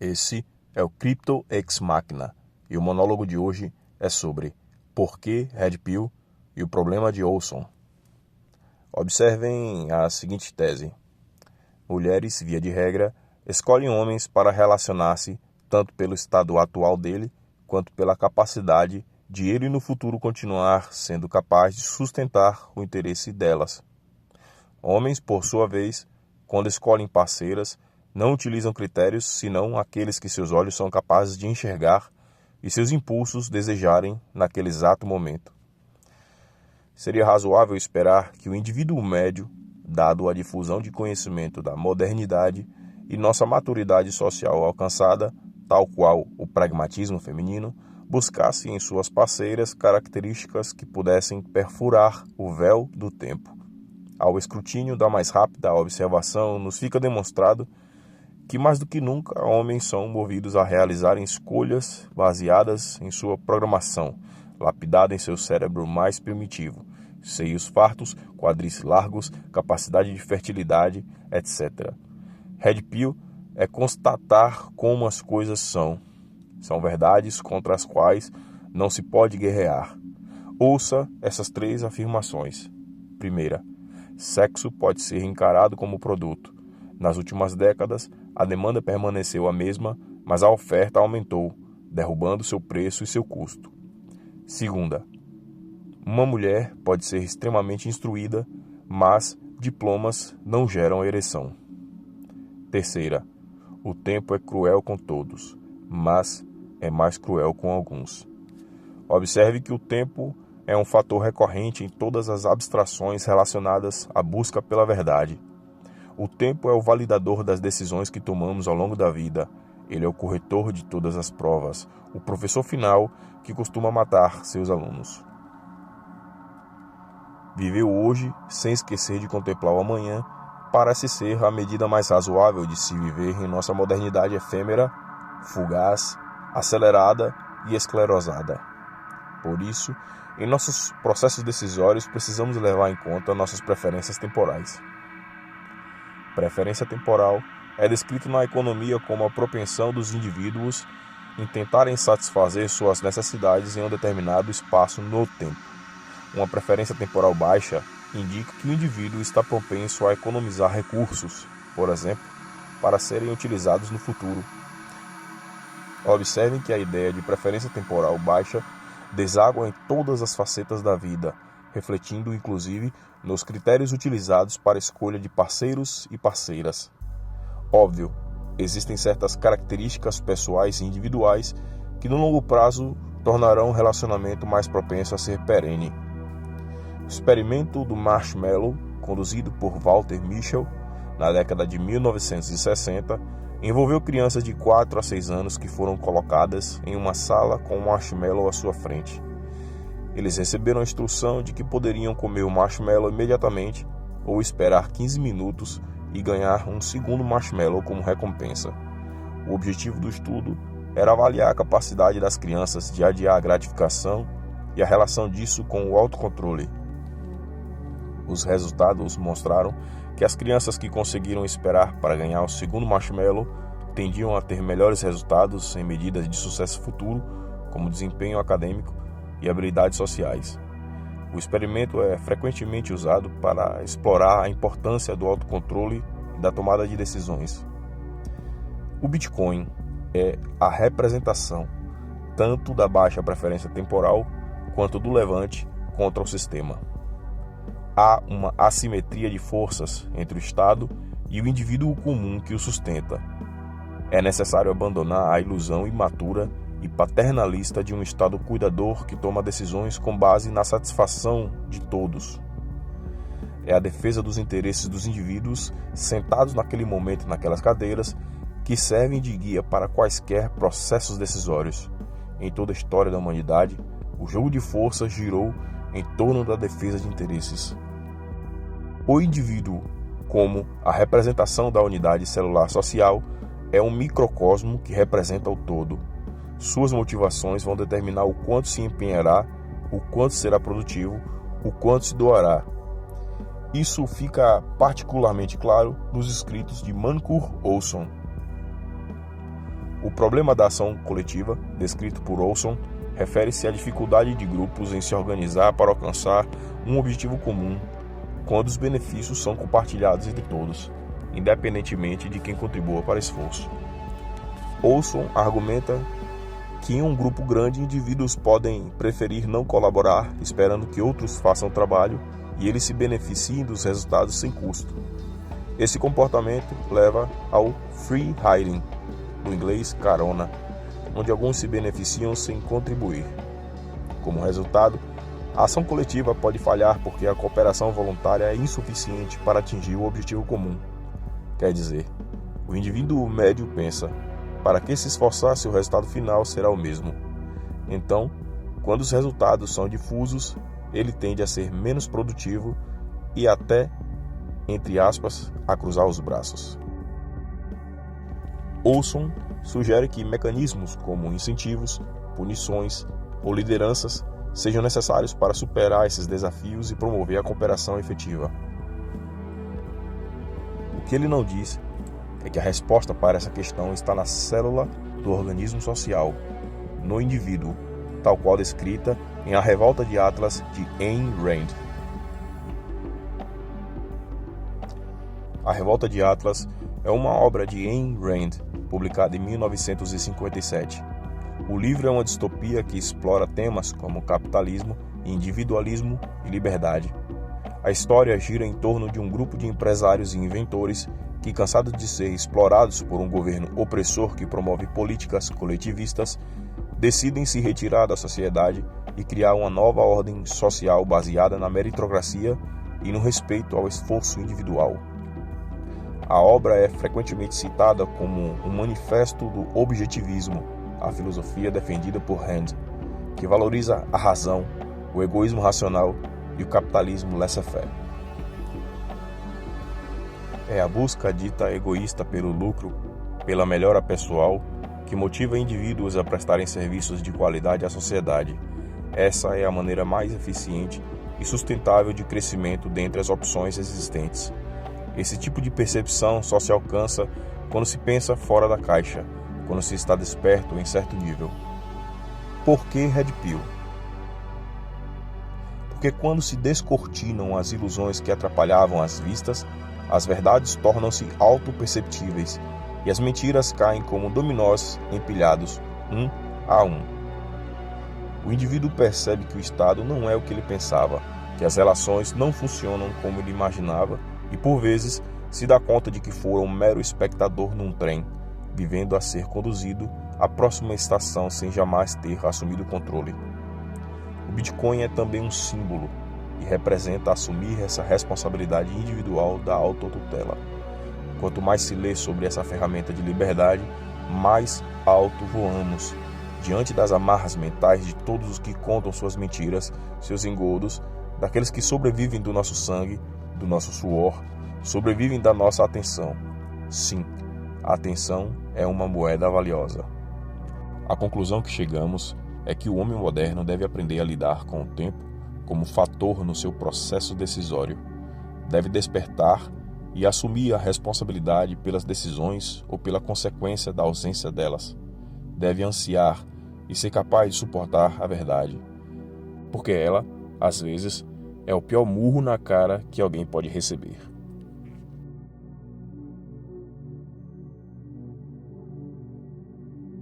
Esse é o Crypto Ex Machina e o monólogo de hoje é sobre por que Red Pill e o problema de Olson. Observem a seguinte tese. Mulheres, via de regra, escolhem homens para relacionar-se tanto pelo estado atual dele quanto pela capacidade de ele no futuro continuar sendo capaz de sustentar o interesse delas. Homens, por sua vez, quando escolhem parceiras, não utilizam critérios senão aqueles que seus olhos são capazes de enxergar e seus impulsos desejarem naquele exato momento. Seria razoável esperar que o indivíduo médio, dado a difusão de conhecimento da modernidade e nossa maturidade social alcançada, tal qual o pragmatismo feminino, buscasse em suas parceiras características que pudessem perfurar o véu do tempo. Ao escrutínio da mais rápida observação, nos fica demonstrado que mais do que nunca homens são movidos a realizarem escolhas baseadas em sua programação, lapidada em seu cérebro mais primitivo, seios fartos, quadris largos, capacidade de fertilidade, etc. Red Pill é constatar como as coisas são. São verdades contra as quais não se pode guerrear. Ouça essas 3 afirmações. Primeira, sexo pode ser encarado como produto. Nas últimas décadas, a demanda permaneceu a mesma, mas a oferta aumentou, derrubando seu preço e seu custo. Segunda, uma mulher pode ser extremamente instruída, mas diplomas não geram ereção. Terceira, o tempo é cruel com todos, mas é mais cruel com alguns. Observe que o tempo é um fator recorrente em todas as abstrações relacionadas à busca pela verdade. O tempo é o validador das decisões que tomamos ao longo da vida. Ele é o corretor de todas as provas, o professor final que costuma matar seus alunos. Viver o hoje, sem esquecer de contemplar o amanhã, parece ser a medida mais razoável de se viver em nossa modernidade efêmera, fugaz, acelerada e esclerosada. Por isso, em nossos processos decisórios, precisamos levar em conta nossas preferências temporais. Preferência temporal é descrito na economia como a propensão dos indivíduos em tentarem satisfazer suas necessidades em um determinado espaço no tempo. Uma preferência temporal baixa indica que o indivíduo está propenso a economizar recursos, por exemplo, para serem utilizados no futuro. Observem que a ideia de preferência temporal baixa deságua em todas as facetas da vida, refletindo inclusive nos critérios utilizados para a escolha de parceiros e parceiras. Óbvio, existem certas características pessoais e individuais que no longo prazo tornarão o relacionamento mais propenso a ser perene. O experimento do marshmallow, conduzido por Walter Mischel na década de 1960, envolveu crianças de 4 a 6 anos que foram colocadas em uma sala com um marshmallow à sua frente. Eles receberam a instrução de que poderiam comer o marshmallow imediatamente ou esperar 15 minutos e ganhar um segundo marshmallow como recompensa. O objetivo do estudo era avaliar a capacidade das crianças de adiar a gratificação e a relação disso com o autocontrole. Os resultados mostraram que as crianças que conseguiram esperar para ganhar o segundo marshmallow tendiam a ter melhores resultados em medidas de sucesso futuro, como desempenho acadêmico e habilidades sociais. O experimento é frequentemente usado para explorar a importância do autocontrole e da tomada de decisões. O Bitcoin é a representação tanto da baixa preferência temporal quanto do levante contra o sistema. Há uma assimetria de forças entre o Estado e o indivíduo comum que o sustenta. É necessário abandonar a ilusão imatura e paternalista de um Estado cuidador que toma decisões com base na satisfação de todos. É a defesa dos interesses dos indivíduos sentados naquele momento naquelas cadeiras que servem de guia para quaisquer processos decisórios. Em toda a história da humanidade, o jogo de forças girou em torno da defesa de interesses. O indivíduo, como a representação da unidade celular social, é um microcosmo que representa o todo. Suas motivações vão determinar o quanto se empenhará, o quanto será produtivo, o quanto se doará. Isso fica particularmente claro nos escritos de Mancur Olson. O problema da ação coletiva, descrito por Olson, refere-se à dificuldade de grupos em se organizar para alcançar um objetivo comum, quando os benefícios são compartilhados entre todos, independentemente de quem contribua para o esforço. Olson argumenta que em um grupo grande indivíduos podem preferir não colaborar, esperando que outros façam o trabalho e eles se beneficiem dos resultados sem custo. Esse comportamento leva ao free riding, do inglês carona, onde alguns se beneficiam sem contribuir. Como resultado, a ação coletiva pode falhar porque a cooperação voluntária é insuficiente para atingir o objetivo comum. Quer dizer, o indivíduo médio pensa: para que se esforçar se o resultado final será o mesmo? Então, quando os resultados são difusos, ele tende a ser menos produtivo e até, entre aspas, a cruzar os braços. Olson sugere que mecanismos como incentivos, punições ou lideranças sejam necessários para superar esses desafios e promover a cooperação efetiva. O que ele não diz é que a resposta para essa questão está na célula do organismo social, no indivíduo, tal qual descrita em A Revolta de Atlas, de Ayn Rand. A Revolta de Atlas é uma obra de Ayn Rand, publicada em 1957. O livro é uma distopia que explora temas como capitalismo, individualismo e liberdade. A história gira em torno de um grupo de empresários e inventores que, cansados de ser explorados por um governo opressor que promove políticas coletivistas, decidem se retirar da sociedade e criar uma nova ordem social baseada na meritocracia e no respeito ao esforço individual. A obra é frequentemente citada como um manifesto do objetivismo, a filosofia defendida por Rand, que valoriza a razão, o egoísmo racional e o capitalismo laissez-faire. É a busca dita egoísta pelo lucro, pela melhora pessoal, que motiva indivíduos a prestarem serviços de qualidade à sociedade. Essa é a maneira mais eficiente e sustentável de crescimento dentre as opções existentes. Esse tipo de percepção só se alcança quando se pensa fora da caixa, quando se está desperto em certo nível. Por que Red Pill? Porque quando se descortinam as ilusões que atrapalhavam as vistas, as verdades tornam-se autoperceptíveis e as mentiras caem como dominós empilhados, um a um. O indivíduo percebe que o Estado não é o que ele pensava, que as relações não funcionam como ele imaginava e, por vezes, se dá conta de que foi um mero espectador num trem, vivendo a ser conduzido à próxima estação sem jamais ter assumido o controle. O Bitcoin é também um símbolo e representa assumir essa responsabilidade individual da autotutela. Quanto mais se lê sobre essa ferramenta de liberdade, mais alto voamos, diante das amarras mentais de todos os que contam suas mentiras, seus engodos, daqueles que sobrevivem do nosso sangue, do nosso suor, sobrevivem da nossa atenção. Sim, a atenção é uma moeda valiosa. A conclusão que chegamos é que o homem moderno deve aprender a lidar com o tempo como fator no seu processo decisório. Deve despertar e assumir a responsabilidade pelas decisões ou pela consequência da ausência delas. Deve ansiar e ser capaz de suportar a verdade, porque ela, às vezes, é o pior murro na cara que alguém pode receber.